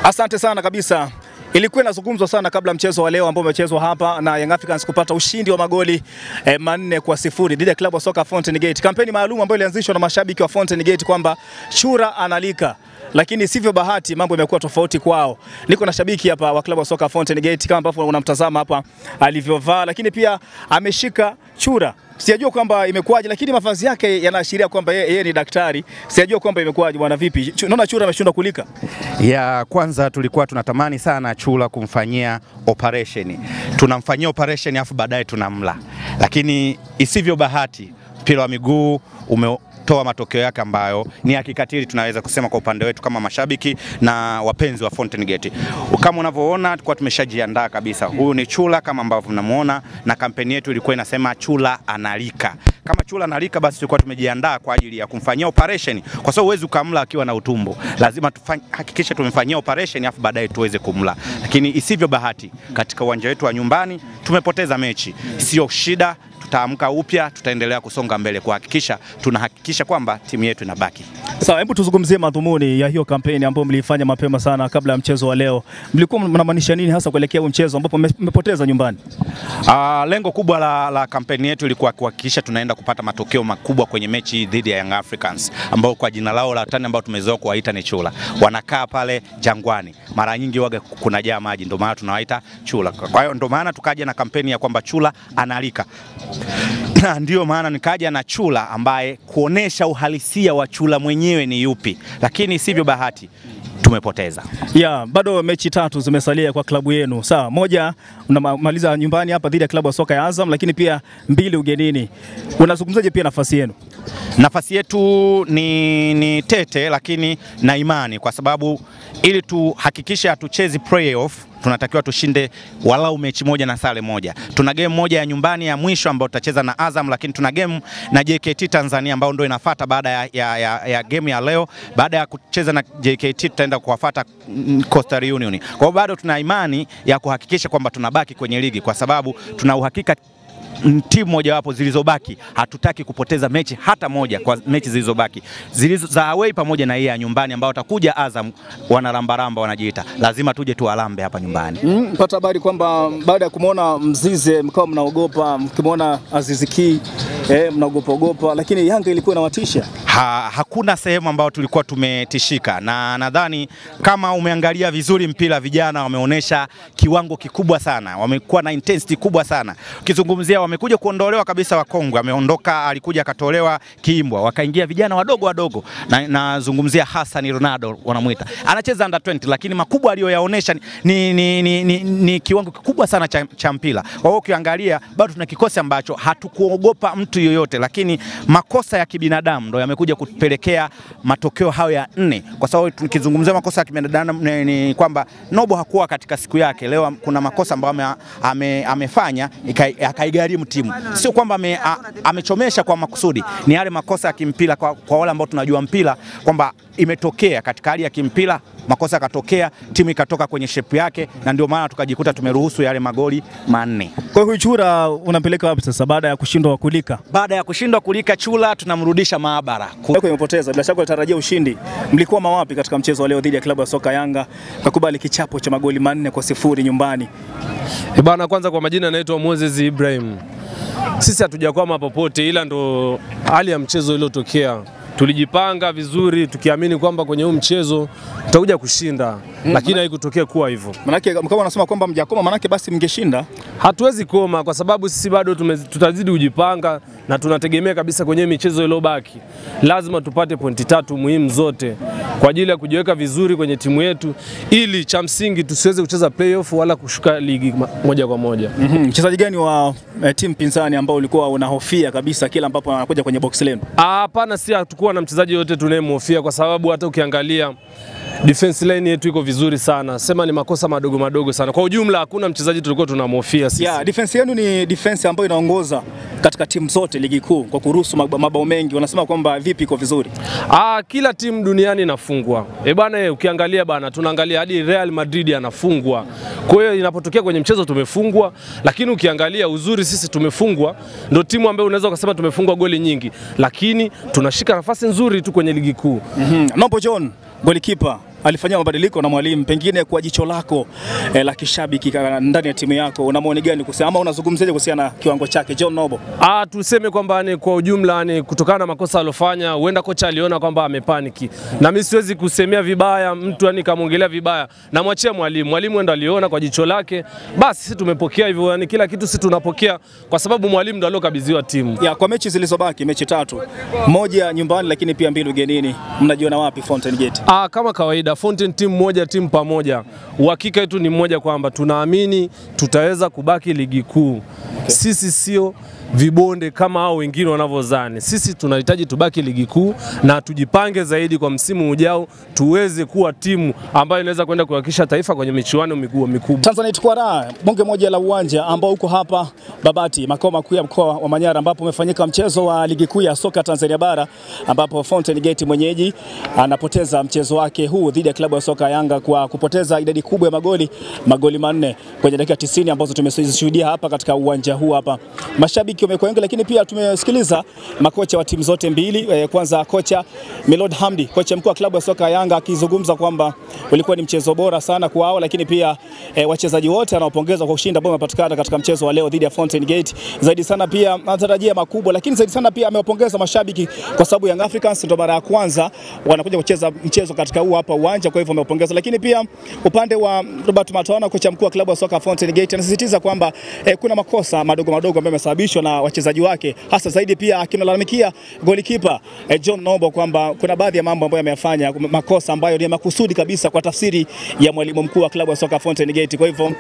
Asante sana kabisa. Ilikuwa inazungumzwa sana kabla mchezo wa leo ambao umechezwa hapa na Young Africans kupata ushindi wa magoli 4-0 dhidi ya klabu ya soka Fountain Gate. Kampeni maalum ambayo ilianzishwa na mashabiki wa Fountain Gate kwamba Chura analika. Lakini sivyo bahati, mambo yamekuwa tofauti kwao. Niko na shabiki hapa wa klabu ya soka Fountain Gate kama ambavyo unamtazama hapa alivyovaa, lakini pia ameshika chura. Sijajua kwamba imekuwaje, lakini mavazi yake yanaashiria kwamba yeye ni daktari. Sijajua kwamba imekuwaje bwana, vipi? Naona chura ameshindwa kulika. Ya kwanza tulikuwa tunatamani sana chura kumfanyia operation. Tunamfanyia operation afu baadaye tunamla. Lakini isivyo bahati, mpira wa miguu toa matokeo yake ambayo ni ya kikatili, tunaweza kusema kwa upande wetu kama mashabiki na wapenzi wa Fountain Gate. Kama unavyoona tulikuwa tumeshajiandaa kabisa. Huyu ni chura kama ambavyo mnamuona, na kampeni yetu ilikuwa inasema chura analika. Kama chura analika, basi tulikuwa tumejiandaa kwa ajili ya kumfanyia operation, kwa sababu huwezi ukamla akiwa na utumbo. Lazima hakikisha tumemfanyia operation afu baadaye tuweze kumla. Lakini isivyo bahati, katika uwanja wetu wa nyumbani tumepoteza mechi. Sio shida, tutaamka upya, tutaendelea kusonga mbele kuhakikisha tunahakikisha kwamba timu yetu inabaki. Sawa, hebu tuzungumzie madhumuni ya hiyo kampeni ambayo mlifanya mapema sana kabla ya mchezo wa leo. Mlikuwa mnamaanisha nini hasa kuelekea mchezo ambapo mmepoteza nyumbani? Lengo kubwa la kampeni yetu ilikuwa kuhakikisha tunaenda kupata matokeo makubwa kwenye mechi dhidi ya Young Africans, ambao kwa jina lao la tani ambao tumezoea kuwaita ni Chura. Wanakaa pale Jangwani. Mara nyingi waga kunajaa maji, ndio maana tunawaita Chura. Kwa hiyo ndio maana tukaja na kampeni ya kwamba Chura analika. Ndio maana nikaja na chura ambaye kuonesha uhalisia wa chura mwenyewe ni yupi, lakini sivyo bahati tumepoteza. Bado mechi 3 zimesalia kwa klabu yenu. Sawa, moja unamaliza nyumbani hapa dhidi ya klabu ya soka ya Azam, lakini pia 2 ugenini. Unazungumzaje pia nafasi yenu? Nafasi yetu ni tete, lakini na imani, kwa sababu ili tuhakikishe hatuchezi playoff tunatakiwa tushinde walau mechi moja na sare moja. Tuna game moja ya nyumbani ya mwisho ambayo tutacheza na Azam, lakini tuna game na JKT Tanzania ambayo ndio inafuata baada ya game ya leo. Baada ya kucheza na JKT tutaenda kuwafuata Coastal Union. Kwa hiyo bado tuna imani ya kuhakikisha kwamba tunabaki kwenye ligi, kwa sababu tuna uhakika timu moja wapo zilizobaki hatutaki kupoteza mechi hata moja kwa mechi zilizobaki. Za away pamoja na hii ya nyumbani ambao watakuja Azam wanarambaramba wanajiita. Lazima tuje tuwalambe hapa nyumbani. Pata habari kwamba baada ya kumuona Mzize mkao mnaogopa, mkimwona Aziz Ki mnaogopa, lakini Yanga ilikuwa inawatisha. Hakuna sehemu ambayo tulikuwa tumetishika, na nadhani kama umeangalia vizuri mpira, vijana wameonesha kiwango kikubwa sana, wamekuwa na intensity kubwa sana. Ukizungumzia wamekuja kuondolewa kabisa Wakongwe, ameondoka, alikuja akatolewa Kiimbwa, wakaingia vijana wadogo. Nazungumzia Hassan Ronaldo wanamuita. Anacheza under 20, lakini makubwa aliyoyaonesha ni kiwango kikubwa sana cha mpira. Kwa hiyo ukiangalia bado tuna kikosi ambacho hatukuogopa mtu yoyote, lakini makosa ya kibinadamu ndio yamekuja kupelekea matokeo hayo ya 4. Kwa sababu tukizungumzia makosa ya kibinadamu ni kwamba Nobo hakuwa katika siku yake. Leo kuna makosa ambayo amefanya akaigharimu timu. Sio kwamba amechomesha kwa makusudi, ni yale makosa ya kimpira kwa wale ambao tunajua mpira kwamba imetokea katika hali ya kimpira, makosa yakatokea, timu ikatoka kwenye shape yake, na ndio maana tukajikuta tumeruhusu yale magoli 4. Kwa hiyo chura unampeleka wapi sasa baada ya kushindwa kulika? Baada ya kushindwa kulika chura tunamrudisha maabara. Kwa imepoteza, bila shaka ulitarajia ushindi. Mlikuwa mawapi katika mchezo wa leo dhidi ya klabu ya soka Yanga kukubali kichapo cha magoli 4-0 nyumbani? Bana, kwanza kwa majina naitwa Moses Ibrahim. Sisi hatujakwama popote, ila ndo hali ya mchezo iliyotokea. Tulijipanga vizuri tukiamini kwamba kwenye huu mchezo tutakuja kushinda, lakini haikutokea kuwa hivyo. Manake kama wanasema kwamba mjakoma, manake basi mngeshinda. Hatuwezi koma kwa sababu sisi bado tutazidi kujipanga, na tunategemea kabisa kwenye michezo iliyobaki lazima tupate pointi 3 muhimu zote kwa ajili ya kujiweka vizuri kwenye timu yetu, ili cha msingi tusiweze kucheza playoff wala kushuka ligi moja kwa moja. Mchezaji gani wa timu pinzani ambao ulikuwa unahofia kabisa kila ambapo anakuja kwenye box lenu? Hapana, si hatakuwa na mchezaji yote tunayemhofia, kwa sababu hata ukiangalia defense line yetu iko vizuri sana. Sema ni makosa madogo sana. Kwa ujumla hakuna mchezaji tulikuwa tunamhofia sisi. Defense yenu ni defense ambayo inaongoza katika timu zote ligi kuu kwa kuruhusu mabao mengi. Wanasema kwamba vipi iko vizuri? Kila timu duniani inafungwa. Bwana, ukiangalia bana, tunaangalia hadi Real Madrid anafungwa. Kwa hiyo inapotokea kwenye mchezo tumefungwa, lakini ukiangalia uzuri sisi tumefungwa, ndio timu ambayo unaweza kusema tumefungwa goli nyingi, lakini tunashika nafasi nzuri tu kwenye ligi kuu. Nobo John, golikipa alifanyia mabadiliko na mwalimu, pengine kwa jicho lako la kishabiki ndani ya timu yako una maoni gani kusema, ama unazungumziaje kuhusiana na kiwango chake John Noble? Tuseme kwamba ni kwa ujumla ni kutokana na makosa alofanya, huenda kocha aliona kwamba amepaniki. Na mimi siwezi kusemea vibaya mtu, yani kamuongelea vibaya. Na mwachia mwalimu. Mwalimu ndo aliona kwa jicho lake. Basi sisi tumepokea hivyo, yani kila kitu sisi tunapokea kwa sababu mwalimu ndo alokabidhiwa timu. Ya, kwa mechi zilizobaki, mechi 3, moja nyumbani lakini pia 2 ugenini, mnajiona wapi Fountain Gate? Kama kawaida Fountain timu moja, timu pamoja. Uhakika wetu ni mmoja kwamba tunaamini tutaweza kubaki ligi kuu. Sisi sio vibonde kama hao wengine wanavyozani. Sisi tunahitaji tubaki ligi kuu na tujipange zaidi kwa msimu ujao tuweze kuwa timu ambayo inaweza kwenda kuhakikisha taifa kwenye michuano mikubwa. Tanzanite Quarah, bonge moja la uwanja ambao uko hapa Babati, makao makuu ya mkoa wa Manyara, ambapo umefanyika mchezo wa ligi kuu ya soka Tanzania bara, ambapo Fountain Gate mwenyeji anapoteza mchezo wake huu dhidi ya klabu ya soka Yanga kwa kupoteza idadi kubwa ya magoli 4 kwenye dakika 90 ambazo tumeshuhudia hapa katika uwanja huu hapa. Mashabiki wamekuwa wengi, lakini pia tumesikiliza makocha wa timu zote mbili. Kwanza kocha Milord Hamdi, kocha mkuu wa klabu ya soka Yanga, akizungumza kwamba ulikuwa ni mchezo bora sana kwao, lakini pia wachezaji wote anaopongeza kwa ushindi ambao umepatikana katika mchezo wa leo dhidi ya Fountain Gate. Zaidi sana pia anatarajia makubwa, lakini zaidi sana pia amewapongeza mashabiki kwa sababu Young Africans ndio mara ya kwanza wanakuja kucheza mchezo katika huu hapa uwanja, kwa hivyo amewapongeza. Lakini pia upande wa Robert Matona, kocha mkuu wa klabu ya soka Fountain Gate, anasisitiza kwamba kuna makosa madogo ambayo yamesababishwa na wachezaji wake, hasa zaidi pia akinalalamikia golikipa John Noble kwamba kuna baadhi ya mambo ambayo ameyafanya makosa ambayo ni makusudi kabisa kwa tafsiri ya mwalimu mkuu wa klabu ya soka Fountain Gate. Kwa hivyo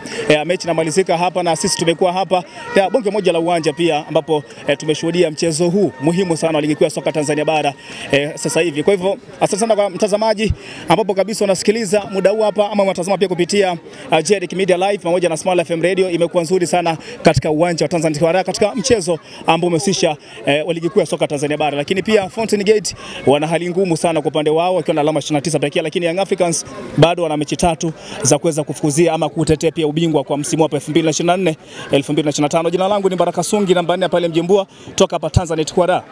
mechi inamalizika hapa na sisi tumekuwa hapa bonge moja la uwanja pia ambapo tumeshuhudia mchezo huu muhimu sana wa ligi kuu ya soka Tanzania bara sasa hivi. Kwa hivyo asante sana kwa mtazamaji ambapo kabisa unasikiliza muda huu hapa ama unatazama pia kupitia Jerick Media Live pamoja na Small FM Radio. Imekuwa nzuri sana katika uwanja wa Tanzanite Quarah katika mchezo ambao umehusisha wa ligi kuu ya soka Tanzania bara, lakini pia Fountain Gate wana hali ngumu sana kwa upande wao wakiwa na alama 29 pekee, lakini Young Africans bado wana mechi 3 za kuweza kufukuzia ama kutetea pia ubingwa kwa msimu wa 2024 2025. Jina langu ni Baraka Sungi, namba 4 pale Mjembua, toka hapa Tanzanite Quarah.